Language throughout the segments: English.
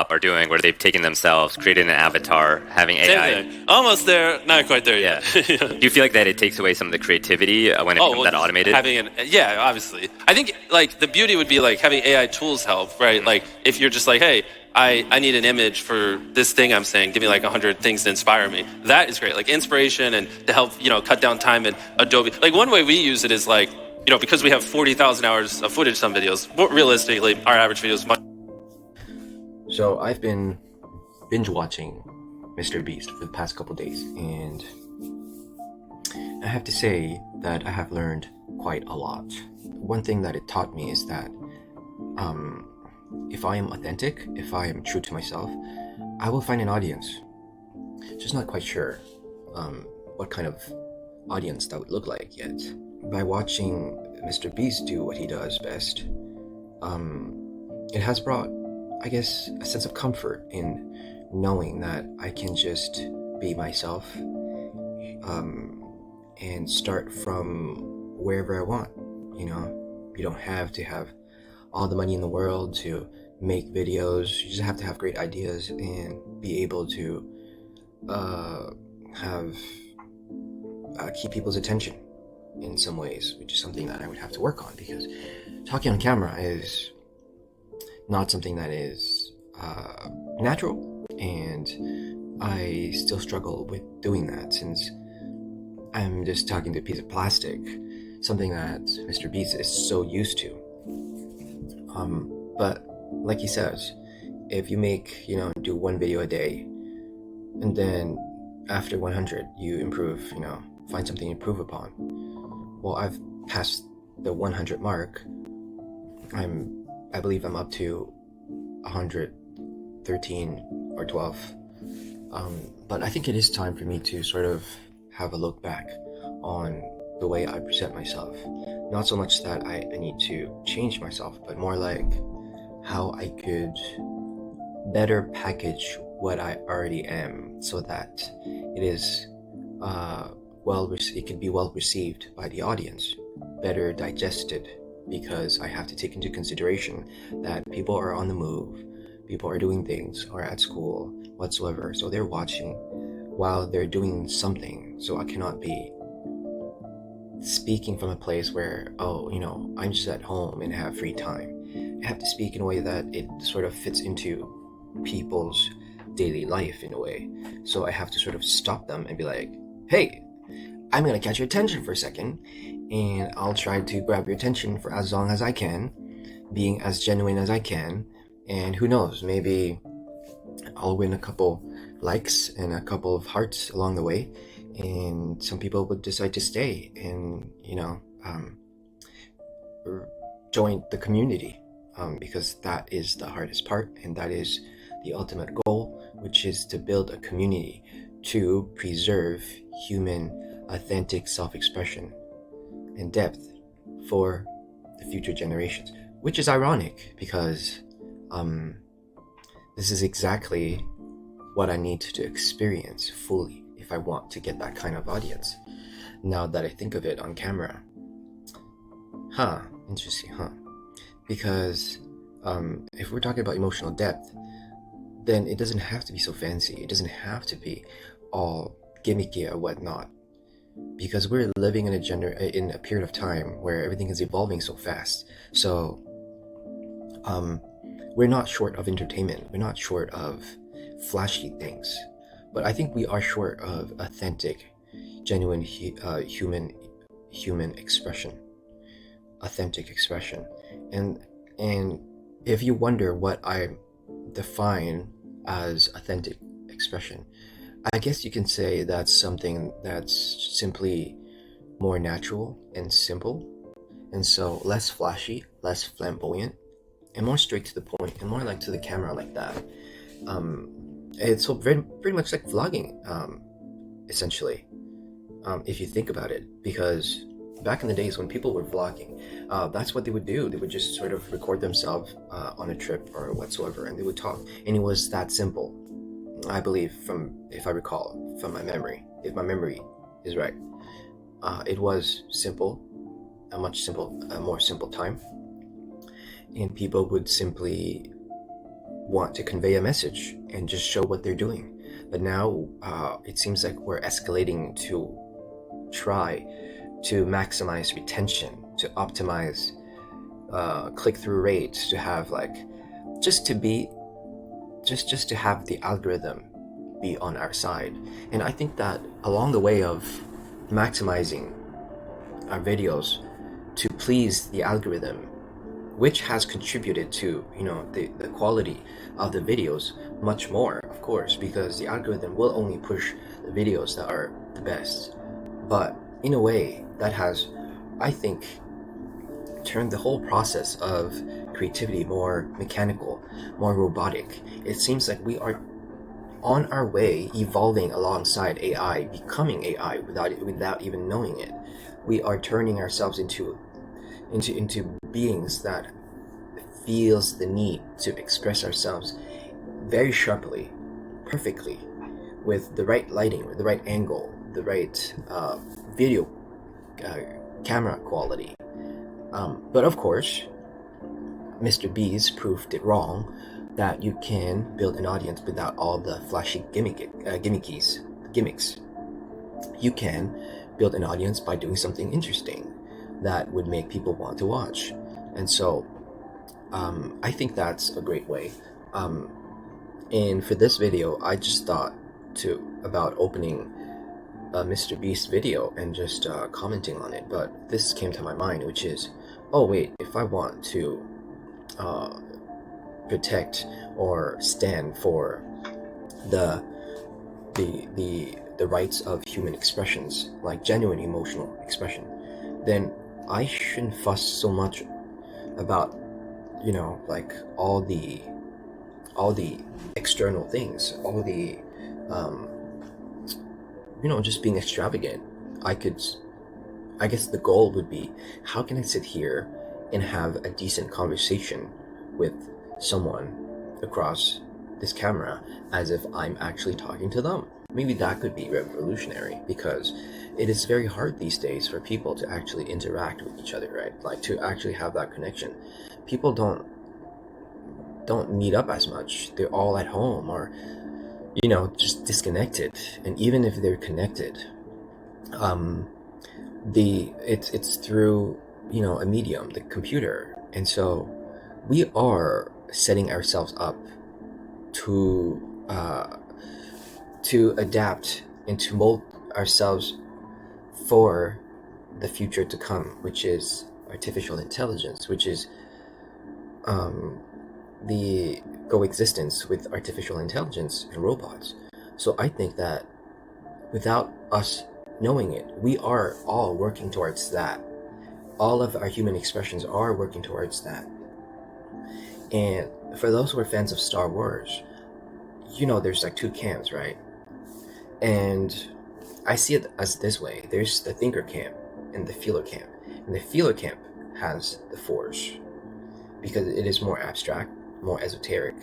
top are doing, where they've taken themselves, created an avatar, having AI. Same thing. Almost there, not quite there yet. Do you feel like that it takes away some of the creativity when it becomes that automated? Yeah, obviously. I think like the beauty would be like having AI tools help, right? Mm-hmm. Like if you're just like, hey, I need an image for this thing I'm saying, give me like 100 things to inspire me. That is great. Like inspiration and to help, cut down time in Adobe. Like one way we use it is like, because we have 40,000 hours of footage, some videos, realistically, our average video is much. So I've been binge watching Mr. Beast for the past couple days, and I have to say that I have learned quite a lot. One thing that it taught me is that if I am authentic, if I am true to myself, I will find an audience. Just not quite sure what kind of audience that would look like yet. By watching Mr. Beast do what he does best, it has brought, I guess, a sense of comfort in knowing that I can just be myself and start from wherever I want. You don't have to have all the money in the world to make videos. You just have to have great ideas and be able to keep people's attention in some ways, which is something that I would have to work on, because talking on camera is not something that is natural, and I still struggle with doing that since I'm just talking to a piece of plastic, something that Mr. Beast is so used to. But like he says, if you do one video a day, and then after 100 you improve, find something to improve upon. Well, I've passed the 100 mark. I believe I'm up to 113 or 12. But I think it is time for me to sort of have a look back on the way I present myself. Not so much that I need to change myself, but more like how I could better package what I already am so that it is it can be well received by the audience, better digested, because I have to take into consideration that people are on the move, people are doing things, or at school, whatsoever, so they're watching while they're doing something. So I cannot be speaking from a place where, I'm just at home and have free time. I have to speak in a way that it sort of fits into people's daily life in a way. So I have to sort of stop them and be like, hey, I'm going to catch your attention for a second, and I'll try to grab your attention for as long as I can, being as genuine as I can, and who knows, maybe I'll win a couple likes and a couple of hearts along the way, and some people would decide to stay and, join the community, because that is the hardest part, and that is the ultimate goal, which is to build a community to preserve human authentic self-expression and depth for the future generations. Which is ironic, because this is exactly what I need to experience fully if I want to get that kind of audience. Now that I think of it on camera, interesting, because if we're talking about emotional depth, then it doesn't have to be so fancy. It doesn't have to be all gimmicky or whatnot, because we're living in a period of time where everything is evolving so fast. So we're not short of entertainment. We're not short of flashy things, but I think we are short of authentic, genuine human expression, authentic expression. And if you wonder what I define as authentic expression, I guess you can say that's something that's simply more natural and simple, and so less flashy, less flamboyant, and more straight to the point, and more like to the camera, like that. It's so pretty much like vlogging, essentially, if you think about it, because back in the days when people were vlogging, that's what they would do. They would just sort of record themselves on a trip or whatsoever, and they would talk, and it was that simple. I believe, if I recall from my memory, if my memory is right, it was simple, a more simple time, and people would simply want to convey a message and just show what they're doing. But now it seems like we're escalating to try to maximize retention, to optimize click-through rates, to have like just to have the algorithm be on our side. And I think that along the way of maximizing our videos to please the algorithm, which has contributed to the quality of the videos much more, of course, because the algorithm will only push the videos that are the best. But in a way, that has, I think, turned the whole process of creativity more mechanical, more robotic. It seems like we are on our way evolving alongside AI, becoming AI without even knowing it. We are turning ourselves into beings that feels the need to express ourselves very sharply, perfectly, with the right lighting, with the right angle, the right video camera quality. But of course, Mr. Beast proved it wrong, that you can build an audience without all the flashy gimmicks. You can build an audience by doing something interesting that would make people want to watch. And so I think that's a great way. And for this video, I just thought about opening a Mr. Beast video and just commenting on it. But this came to my mind, which is, oh wait, if I want to protect or stand for the rights of human expressions, like genuine emotional expression, then I shouldn't fuss so much about like all the external things, all the just being extravagant. I guess the goal would be, how can I sit here and have a decent conversation with someone across this camera as if I'm actually talking to them? Maybe that could be revolutionary, because it is very hard these days for people to actually interact with each other, right? Like to actually have that connection. People don't meet up as much. They're all at home or just disconnected. And even if they're connected, it's through a medium, the computer. And so we are setting ourselves up to adapt and to mold ourselves for the future to come, which is artificial intelligence, which is the coexistence with artificial intelligence and robots. So I think that without us knowing it, we are all working towards that. All of our human expressions are working towards that. And for those who are fans of Star Wars, there's like two camps, right? And I see it as this way. There's the thinker camp and the feeler camp. And the feeler camp has the Force, because it is more abstract, more esoteric.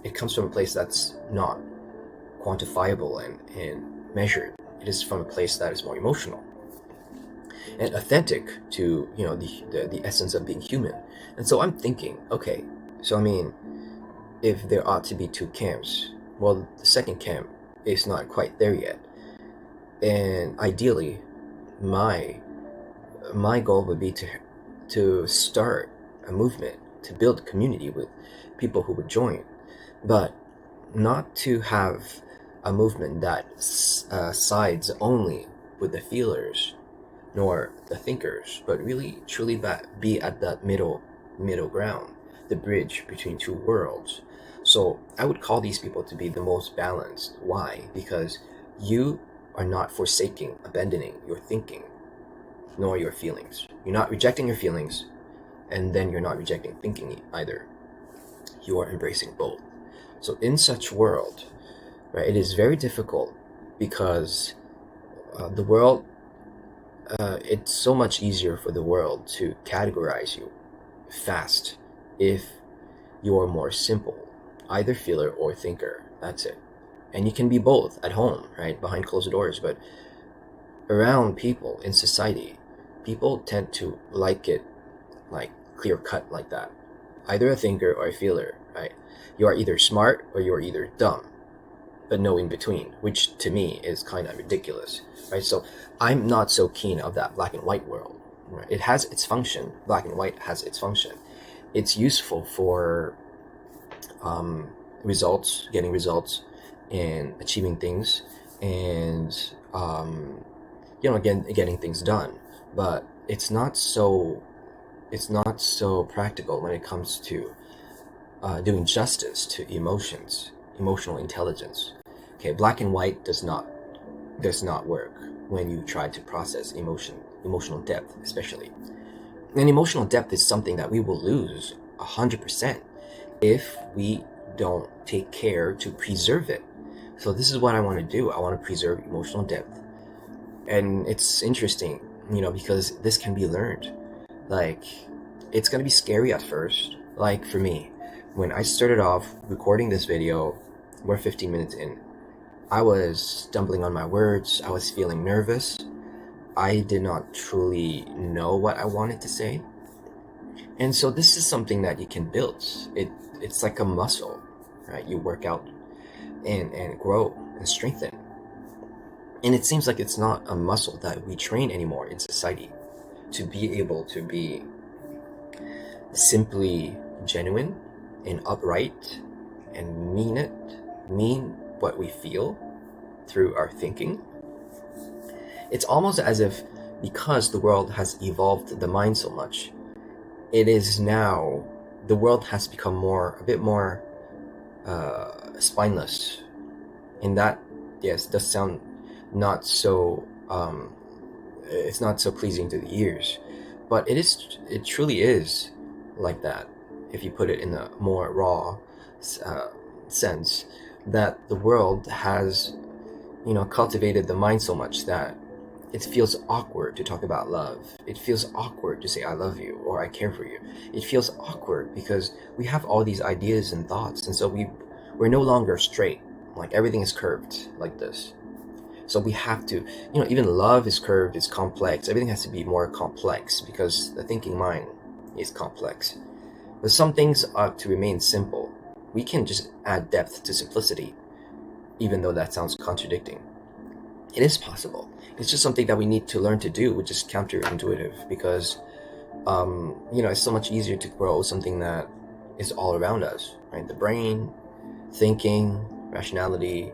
It comes from a place that's not quantifiable and measured. It is from a place that is more emotional and authentic to the essence of being human. And so I'm thinking, okay, so I mean, if there ought to be two camps, well, the second camp is not quite there yet. And ideally, my goal would be to start a movement, to build a community with people who would join, but not to have a movement that sides only with the feelers nor the thinkers, but really truly be at that middle ground, the bridge between two worlds. So I would call these people to be the most balanced. Why? Because you are not forsaking, abandoning your thinking nor your feelings. You're not rejecting your feelings, and then you're not rejecting thinking either. You are embracing both. So in such world, right, it is very difficult, because the world, it's so much easier for the world to categorize you fast if you're more simple, either feeler or thinker. That's it. And you can be both at home, right, behind closed doors, but around people in society, people tend to like it like clear cut like that, either a thinker or a feeler. right? You are either smart or you are either dumb, but no in between, which to me is kind of ridiculous, right? So I'm not so keen of that black and white world. Right? It has its function. Black and white has its function. It's useful for results, getting results, and achieving things, and again, getting things done. But it's not so practical when it comes to doing justice to emotions, emotional intelligence. Okay, black and white does not work when you try to process emotional depth, especially. And emotional depth is something that we will lose 100% if we don't take care to preserve it. So this is what I want to do. I want to preserve emotional depth. And it's interesting, because this can be learned. Like, it's going to be scary at first. Like, for me, when I started off recording this video, we're 15 minutes in. I was stumbling on my words. I was feeling nervous. I did not truly know what I wanted to say. And so this is something that you can build. It's like a muscle, right? You work out and grow and strengthen. And it seems like it's not a muscle that we train anymore in society, to be able to be simply genuine and upright and mean what we feel through our thinking. It's almost as if, because the world has evolved the mind so much, it is now, the world has become a bit more spineless. And that, yes, does sound not so, it's not so pleasing to the ears, but it truly is like that, if you put it in a more raw sense, that the world has, cultivated the mind so much that it feels awkward to talk about love. It feels awkward to say I love you or I care for you. It feels awkward because we have all these ideas and thoughts, and so we're no longer straight. Like, everything is curved like this. So we have to, even love is curved, it's complex. Everything has to be more complex because the thinking mind is complex. But some things are to remain simple. We can just add depth to simplicity, even though that sounds contradicting. It is possible. It's just something that we need to learn to do, which is counterintuitive, because it's so much easier to grow something that is all around us, right? The brain, thinking, rationality,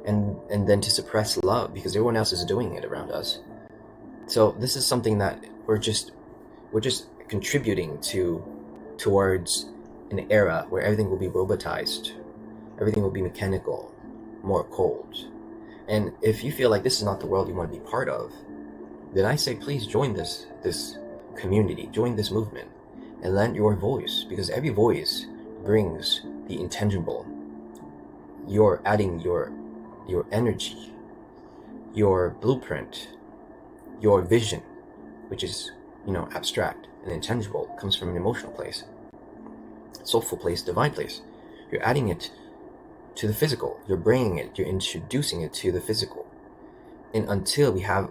and then to suppress love because everyone else is doing it around us. So this is something that we're just contributing towards an era where everything will be robotized, everything will be mechanical, more cold. And if you feel like this is not the world you want to be part of, then I say please join this community, join this movement, and lend your voice, because every voice brings the intangible. You're adding your energy, your blueprint, your vision, which is, abstract and intangible, comes from an emotional place, soulful place, divine place. You're adding it to the physical. You're bringing it, you're introducing it to the physical. And until we have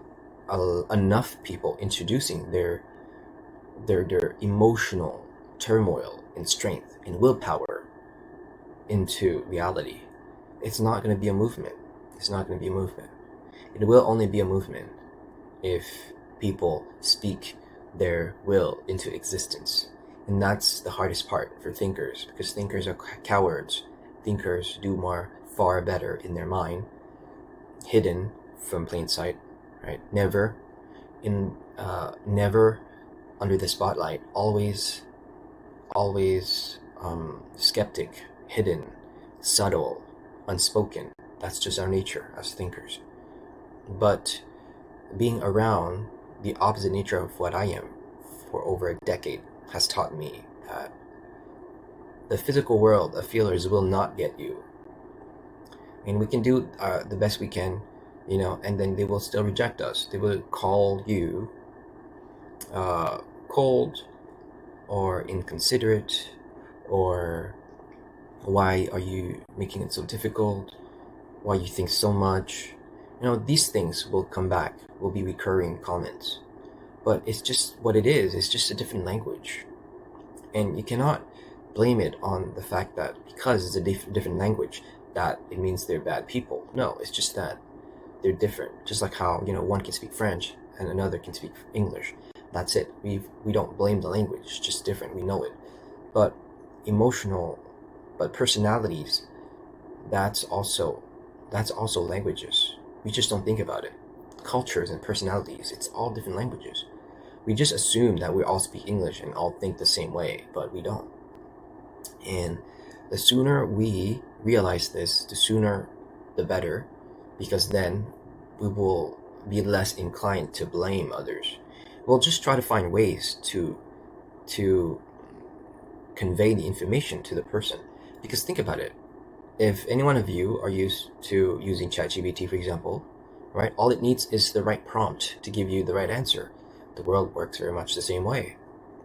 enough people introducing their emotional turmoil and strength and willpower into reality, it's not going to be a movement. It's not going to be a movement. It will only be a movement if people speak their will into existence. And that's the hardest part for thinkers, because thinkers are cowards. Thinkers do far better in their mind, hidden from plain sight, right? Never under the spotlight. Always skeptic, hidden, subtle, unspoken. That's just our nature as thinkers. But being around the opposite nature of what I am for over a decade has taught me that the physical world of feelers will not get you. And we can do the best we can, and then they will still reject us. They will call you cold or inconsiderate, or why are you making it so difficult? Why you think so much? These things will come back, will be recurring comments. But it's just what it is. It's just a different language. And you cannot blame it on the fact that because it's a different language that it means they're bad people. No, it's just that they're different. Just like how, one can speak French and another can speak English. That's it. We don't blame the language. It's just different. We know it. But personalities, that's also languages. We just don't think about it. Cultures and personalities, it's all different languages. We just assume that we all speak English and all think the same way, but we don't. And the sooner we realize this, the sooner the better, because then we will be less inclined to blame others. We'll just try to find ways to convey the information to the person. Because think about it. If any one of you are used to using ChatGPT, for example, right, all it needs is the right prompt to give you the right answer. The world works very much the same way.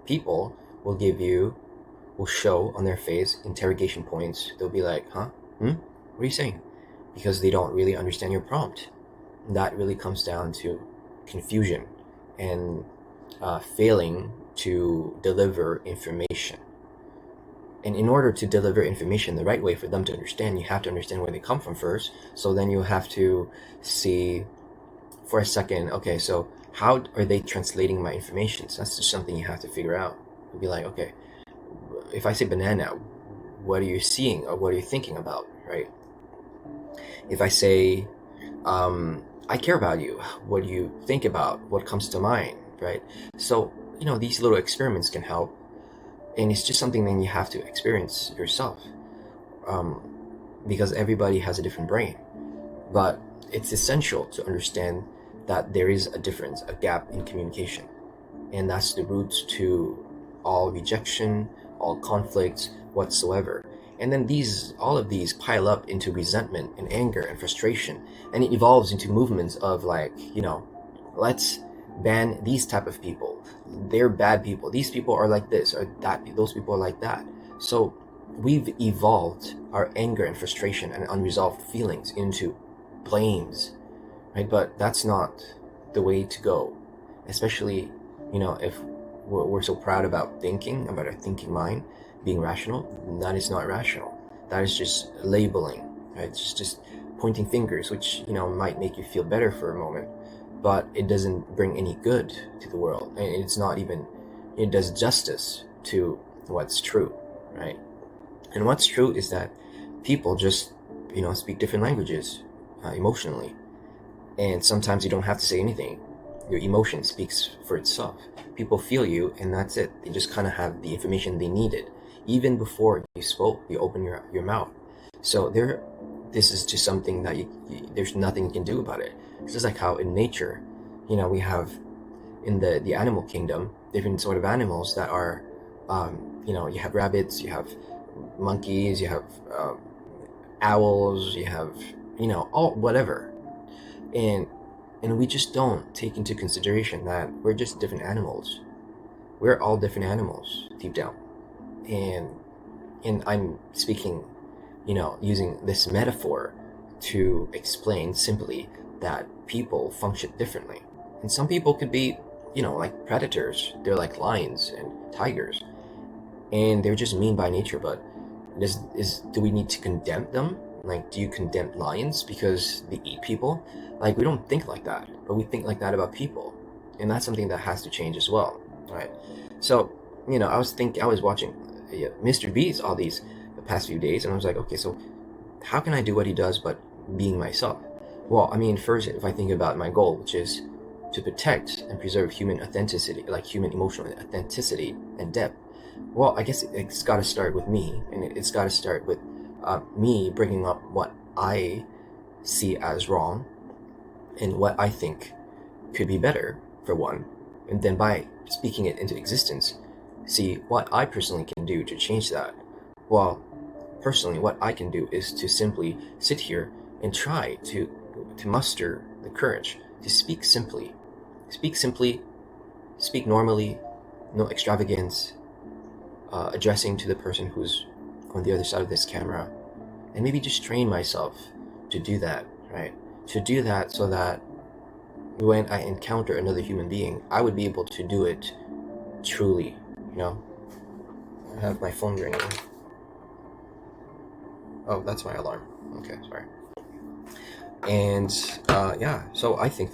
People will show on their face interrogation points. They'll be like, huh? What are you saying? Because they don't really understand your prompt. That really comes down to confusion and failing to deliver information. And in order to deliver information the right way for them to understand, you have to understand where they come from first. So then you have to see for a second, okay, so how are they translating my information? So that's just something you have to figure out. You'll be like, okay, if I say banana, what are you seeing or what are you thinking about, right? If I say, I care about you, what do you think about? What comes to mind, right? So, these little experiments can help. And it's just something that you have to experience yourself, because everybody has a different brain. But it's essential to understand that there is a difference, a gap in communication. And that's the roots to all rejection, all conflicts whatsoever. And then all of these pile up into resentment and anger and frustration. And it evolves into movements of let's ban these type of people. They're bad people. These people are like this or that. Those people are like that. So we've evolved our anger and frustration and unresolved feelings into blames, right? But that's not the way to go. Especially, if we're so proud about our thinking mind being rational. That is not rational. That is just labeling, right? It's just pointing fingers, which, might make you feel better for a moment, but it doesn't bring any good to the world. And it does justice to what's true, right? And what's true is that people just, speak different languages emotionally. And sometimes you don't have to say anything. Your emotion speaks for itself. People feel you, and that's it. They just kind of have the information they needed. Even before you spoke, you open your mouth. So this is just something that there's nothing you can do about it. It's just like how in nature, we have in the animal kingdom, different sort of animals that are, you have rabbits, you have monkeys, you have owls, you have, all whatever. And we just don't take into consideration that we're just different animals. We're all different animals deep down. And I'm speaking, using this metaphor to explain simply that people function differently. And some people could be, like predators. They're like lions and tigers. And they're just mean by nature, but do we need to condemn them? Like, do you condemn lions because they eat people? Like, we don't think like that, but we think like that about people. And that's something that has to change as well, right? So, I was watching Mr. Beast all these the past few days, and I was like, okay, so how can I do what he does but being myself? Well, first, if I think about my goal, which is to protect and preserve human authenticity, like human emotional authenticity and depth, well, I guess it's got to start with me, and it's got to start with me bringing up what I see as wrong and what I think could be better, for one, and then by speaking it into existence, see what I personally can do to change that. Well, personally, what I can do is to simply sit here and try to muster the courage to speak simply, speak normally, no extravagance, addressing to the person who's on the other side of this camera, and maybe just train myself to do that, right? To do that so that when I encounter another human being, I would be able to do it truly, I have my phone ringing. Oh, that's my alarm. Okay, sorry. And yeah, so I think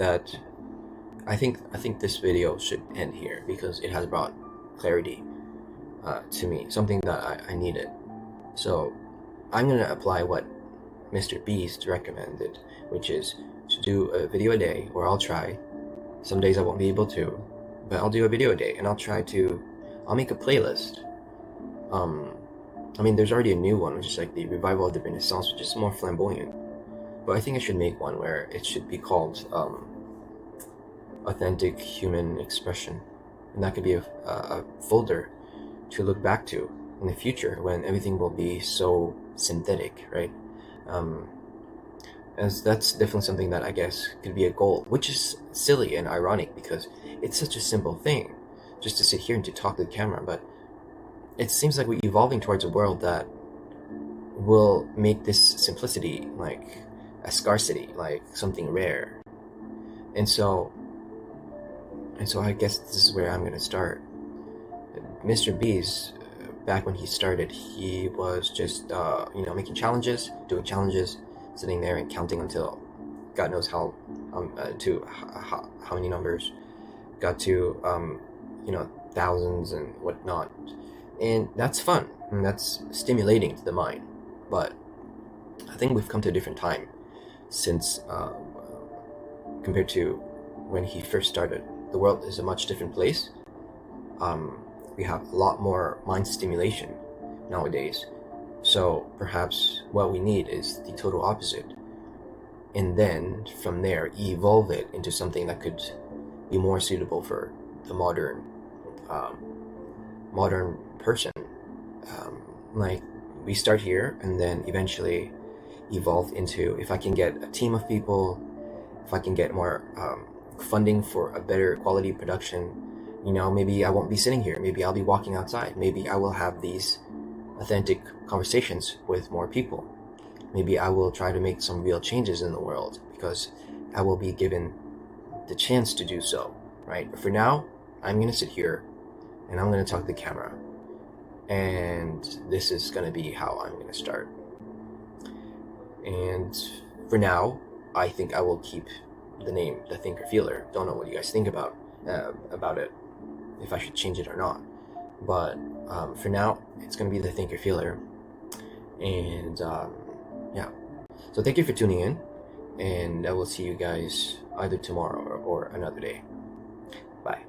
this video should end here because it has brought clarity to me, something that I needed. So I'm gonna apply what Mr. Beast recommended, which is to do a video a day, or I'll try. Some days I won't be able to, but I'll do a video a day, and I'll make a playlist. I mean, there's already a new one, which is like the Revival of the Renaissance, which is more flamboyant. But I think I should make one where it should be called Authentic Human Expression. And that could be a folder to look back to in the future when everything will be so synthetic, right? As that's definitely something that I guess could be a goal, which is silly and ironic because it's such a simple thing just to sit here and to talk to the camera. But it seems like we're evolving towards a world that will make this simplicity like a scarcity, like something rare. And so I guess this is where I'm going to start. Mr. Beast, back when he started, he was just making challenges, doing challenges, sitting there and counting until God knows how many numbers, got to thousands and whatnot. And that's fun, and that's stimulating to the mind. But I think we've come to a different time since compared to when he first started. The world is a much different place. We have a lot more mind stimulation nowadays. So perhaps what we need is the total opposite. And then from there, evolve it into something that could be more suitable for the modern person. Like we start here and then eventually evolve into, if I can get a team of people, if I can get more funding for a better quality production, maybe I won't be sitting here. Maybe I'll be walking outside. Maybe I will have these authentic conversations with more people. Maybe I will try to make some real changes in the world because I will be given the chance to do so, right? But for now, I'm going to sit here and I'm going to talk to the camera. And this is going to be how I'm going to start. And for now, I think I will keep the name The Thinker Feeler. Don't know what you guys think about it, if I should change it or not. But for now, it's going to be The Thinker Feeler. And yeah. So thank you for tuning in. And I will see you guys either tomorrow or another day. Bye.